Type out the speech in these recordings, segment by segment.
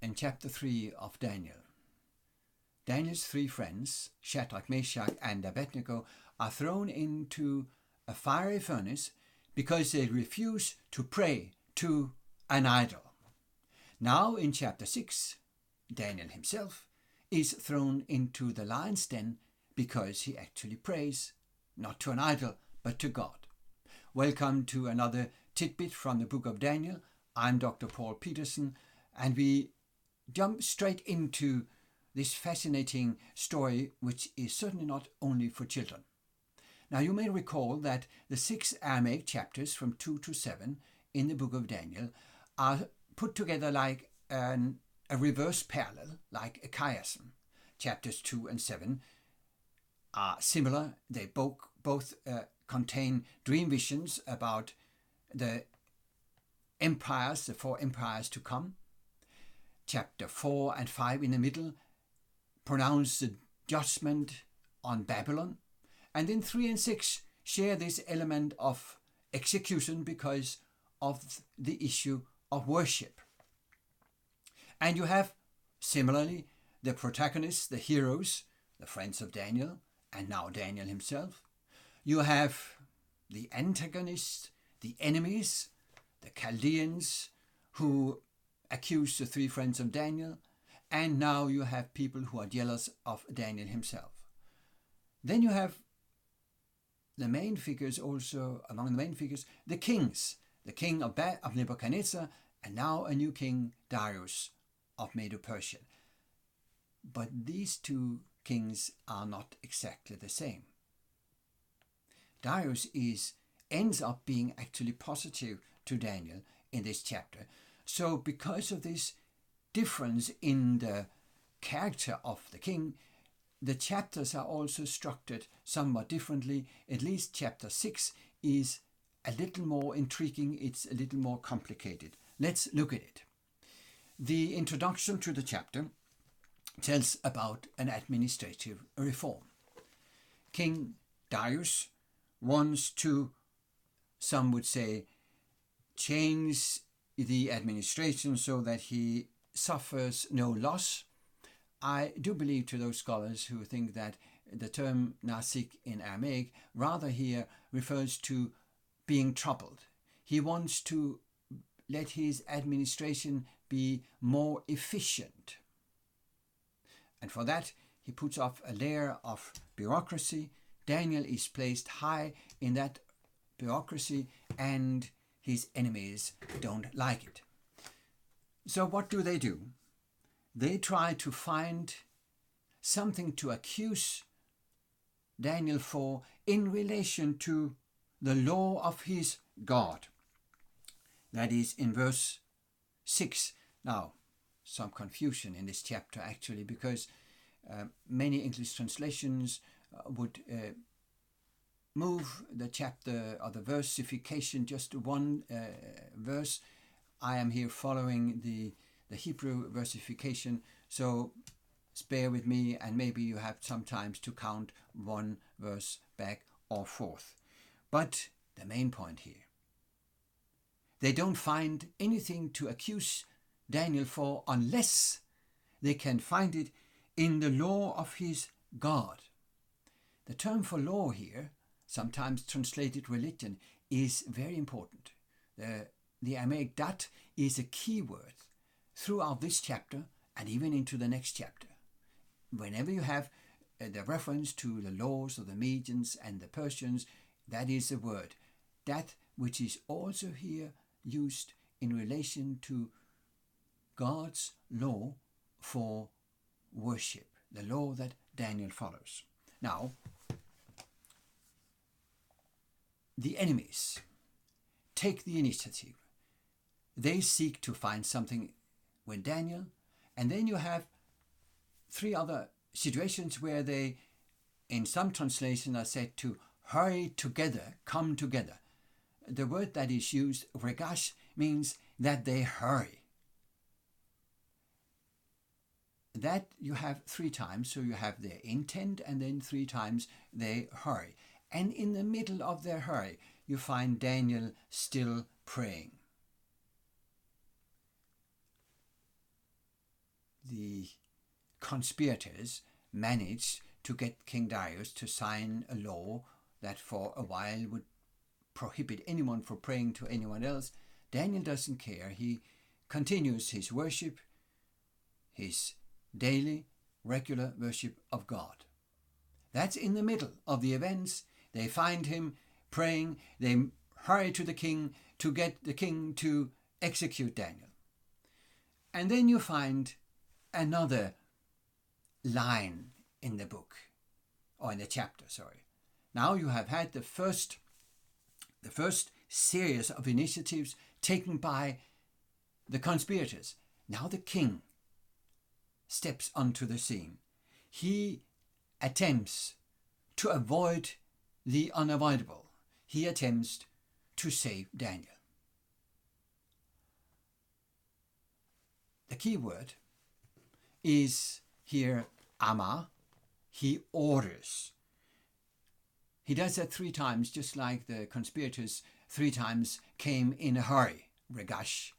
in chapter 3 of Daniel. Daniel's three friends, Shadrach, Meshach, and Abednego, are thrown into a fiery furnace because they refuse to pray to an idol. Now in chapter 6, Daniel himself is thrown into the lion's den because he actually prays, not to an idol, but to God. Welcome to another tidbit from the book of Daniel. I'm Dr. Paul Petersen, and we jump straight into this fascinating story, which is certainly not only for children. Now you may recall that the 6 Aramaic chapters from 2 to 7 in the book of Daniel are put together like a reverse parallel, like a chiasm. Chapters 2 and 7 are similar. They both contain dream visions about the empires, the 4 empires to come. Chapter 4 and 5 in the middle pronounce the judgment on Babylon. And then 3 and 6 share this element of execution because of the issue of worship. And you have, similarly, the protagonists, the heroes, the friends of Daniel, and now Daniel himself. You have the antagonists, the enemies, the Chaldeans, who accuse the 3 friends of Daniel, and now you have people who are jealous of Daniel himself. Then you have the main figures also, among the main figures, the kings, the king of Nebuchadnezzar, and now a new king, Darius of Medo-Persia. But these 2 kings are not exactly the same. Darius ends up being actually positive to Daniel in this chapter. So because of this difference in the character of the king, the chapters are also structured somewhat differently. At least chapter 6 is a little more intriguing, it's a little more complicated. Let's look at it. The introduction to the chapter tells about an administrative reform. King Darius wants to, some would say, change the administration so that he suffers no loss. I do believe to those scholars who think that the term nasik in Aramaic rather here refers to being troubled. He wants to let his administration be more efficient. And for that, he puts off a layer of bureaucracy. Daniel is placed high in that bureaucracy, and his enemies don't like it. So what do? They try to find something to accuse Daniel for in relation to the law of his God. That is in verse 6. Now, some confusion in this chapter actually, because many English translations would move the chapter or the versification just to one verse. I am here following the Hebrew versification, so bear with me, and maybe you have sometimes to count one verse back or forth. But the main point here, they don't find anything to accuse Daniel for unless they can find it in the law of his God. The term for law here, sometimes translated religion, is very important. The Aramaic dat is a key word throughout this chapter and even into the next chapter. Whenever you have the reference to the laws of the Medians and the Persians, that is the word, that which is also here used in relation to God's law for worship, the law that Daniel follows. Now, the enemies take the initiative. They seek to find something with Daniel, and then you have 3 other situations where they, in some translations, are said to hurry together, come together. The word that is used, regash, means that they hurry. That you have 3 times, so you have their intent, and then 3 times they hurry. And in the middle of their hurry, you find Daniel still praying. the conspirators managed to get King Darius to sign a law that for a while would prohibit anyone from praying to anyone else, Daniel doesn't care. He continues his worship, his daily, regular worship of God. That's in the middle of the events. They find him praying. They hurry to the king to get the king to execute Daniel. And then you find another line in the book, or in the chapter, sorry. Now you have had the first series of initiatives taken by the conspirators. Now the king steps onto the scene. He attempts to avoid the unavoidable. He attempts to save Daniel. The key word is here ama. He orders. He does that 3 times, just like the conspirators 3 times came in a hurry, regash.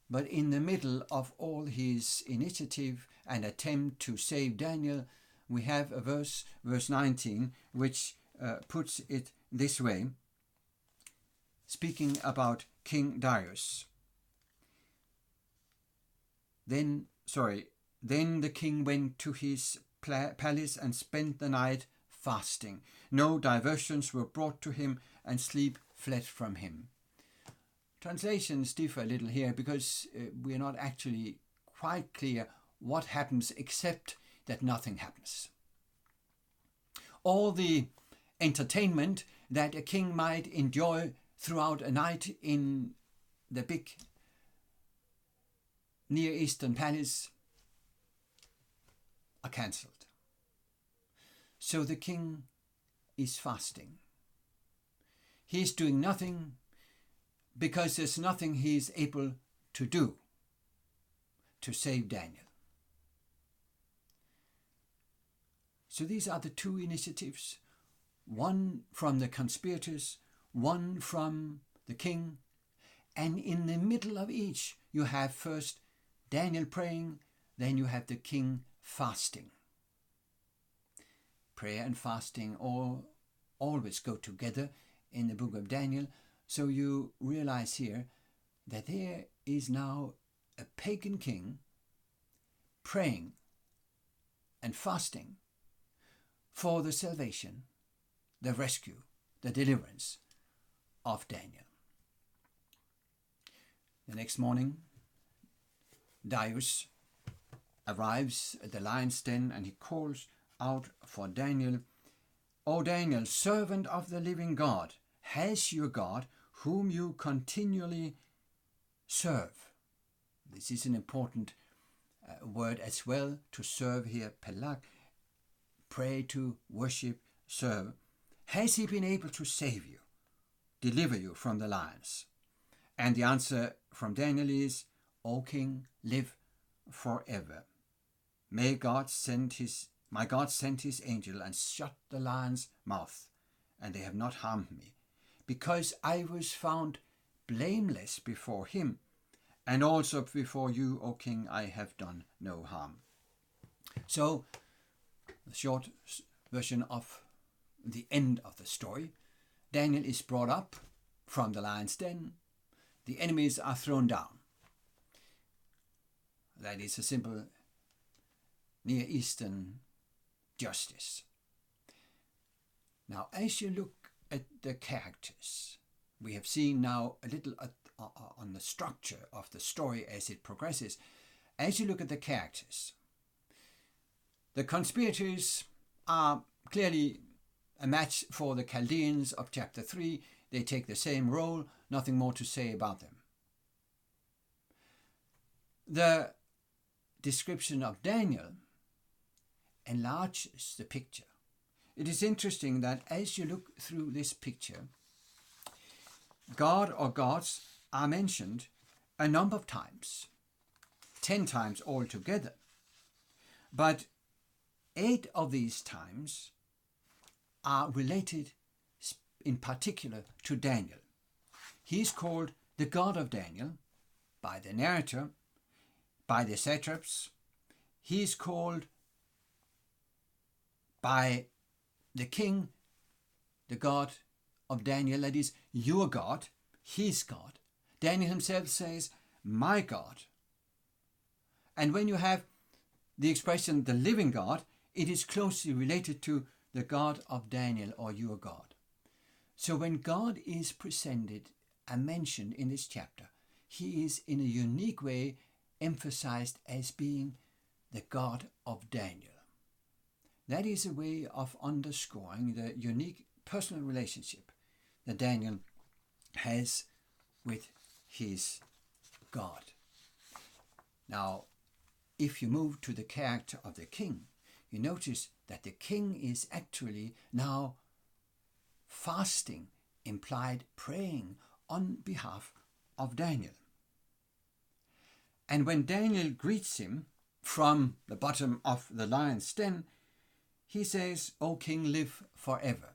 But in the middle of all his initiative and attempt to save Daniel, we have a verse 19, which puts it this way, speaking about King Darius. Then the king went to his palace and spent the night fasting. No diversions were brought to him, and sleep fled from him. Translations differ a little here because we're not actually quite clear what happens except that nothing happens. All the entertainment that a king might enjoy throughout a night in the big Near Eastern palace are cancelled. So the king is fasting. He is doing nothing because there's nothing he is able to do to save Daniel. So these are the 2 initiatives, one from the conspirators, one from the king, and in the middle of each you have first Daniel praying, then you have the king fasting. Prayer and fasting always go together in the book of Daniel, so you realize here that there is now a pagan king praying and fasting for the salvation, the rescue, the deliverance of Daniel. The next morning, Darius arrives at the lion's den and he calls out for Daniel. O Daniel, servant of the living God, has your God, whom you continually serve. This is an important word as well, to serve here, pelag, pray to, worship, serve. Has he been able to save you, deliver you from the lions? And the answer from Daniel is, O king, live forever. My God sent his angel and shut the lion's mouth, and they have not harmed me, because I was found blameless before him, and also before you, O king, I have done no harm. So, the short version of the end of the story, Daniel is brought up from the lion's den. The enemies are thrown down. That is a simple Near Eastern justice. Now, as you look at the characters, we have seen now a little on the structure of the story as it progresses. As you look at the characters, the conspirators are clearly a match for the Chaldeans of chapter 3. They take the same role, nothing more to say about them. The description of Daniel enlarges the picture. It is interesting that as you look through this picture, God or gods are mentioned a number of times, 10 times altogether. But 8 of these times are related in particular to Daniel. He is called the God of Daniel by the narrator, by the satraps, he is called by the king, the God of Daniel, that is your God, his God. Daniel himself says, my God. And when you have the expression the living God, it is closely related to the God of Daniel or your God. So when God is presented and mentioned in this chapter, he is in a unique way emphasized as being the God of Daniel. That is a way of underscoring the unique personal relationship that Daniel has with his God. Now, if you move to the character of the king, you notice that the king is actually now fasting, implied praying on behalf of Daniel. And when Daniel greets him from the bottom of the lion's den, he says, O king, live forever.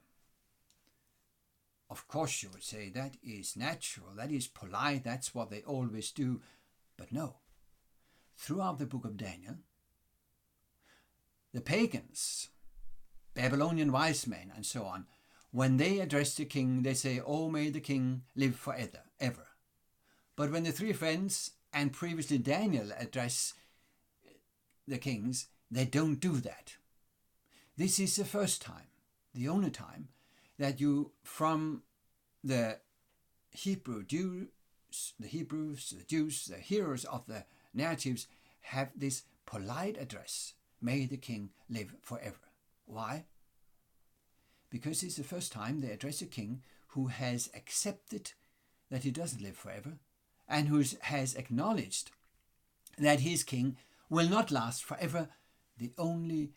Of course, you would say that is natural, that is polite, that's what they always do. But no. Throughout the book of Daniel, the pagans, Babylonian wise men, and so on, when they address the king, they say, "Oh, may the king live forever, ever." But when the three friends and previously Daniel address the kings, they don't do that. This is the first time, the only time, that you, from the Jews, the Jews, the hearers of the narratives, have this polite address, "May the king live forever." Why? Because it's the first time they address a king who has accepted that he doesn't live forever and who has acknowledged that his king will not last forever. The only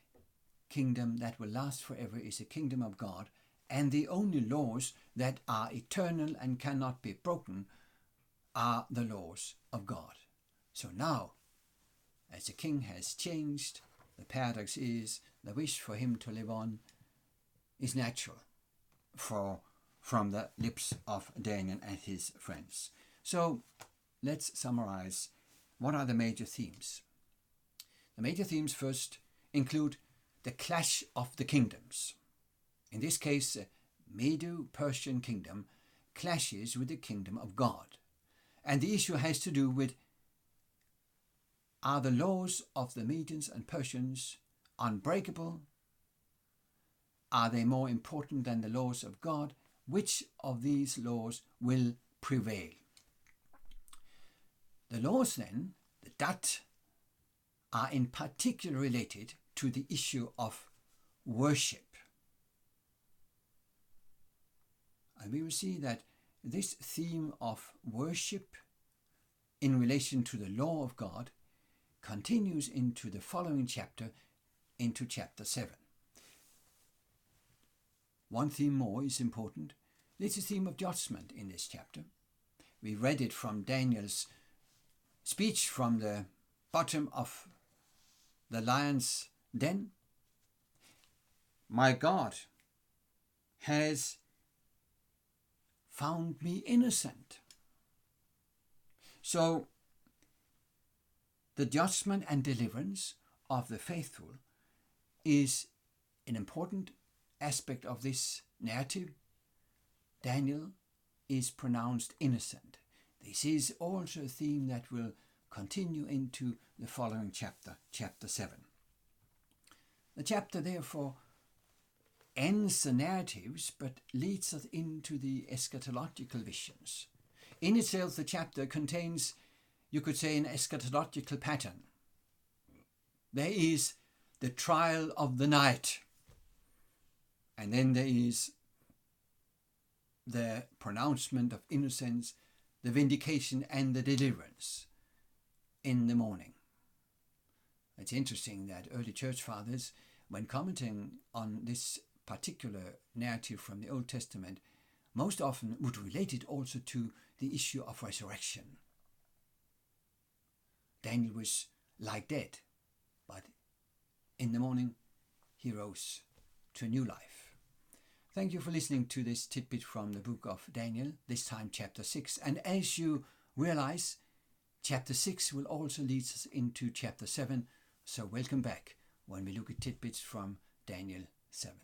kingdom that will last forever is the kingdom of God, and the only laws that are eternal and cannot be broken are the laws of God. So now, as the king has changed, the paradox is the wish for him to live on is natural from the lips of Daniel and his friends. So let's summarize. What are the major themes? The major themes first include the clash of the kingdoms. In this case, the Medo-Persian kingdom clashes with the kingdom of God. And the issue has to do with, are the laws of the Medians and Persians unbreakable? Are they more important than the laws of God? Which of these laws will prevail? The laws then, the Dat, are in particular related to the issue of worship. And we will see that this theme of worship in relation to the law of God continues into the following chapter, into chapter 7. One theme more is important. This is the theme of judgment in this chapter. We read it from Daniel's speech from the bottom of the lion's den. My God has found me innocent. So the judgment and deliverance of the faithful is an important aspect of this narrative. Daniel is pronounced innocent. This is also a theme that will continue into the following chapter, chapter 7. The chapter therefore ends the narratives but leads us into the eschatological visions. In itself, the chapter contains, you could say, an eschatological pattern. There is the trial of the night, and then there is the pronouncement of innocence, the vindication and the deliverance in the morning. It's interesting that early church fathers, when commenting on this particular narrative from the Old Testament, most often would relate it also to the issue of resurrection. Daniel was like dead, but in the morning he rose to a new life. Thank you for listening to this tidbit from the book of Daniel, this time chapter 6. And as you realize, chapter 6 will also lead us into chapter 7, So welcome back when we look at tidbits from Daniel 7.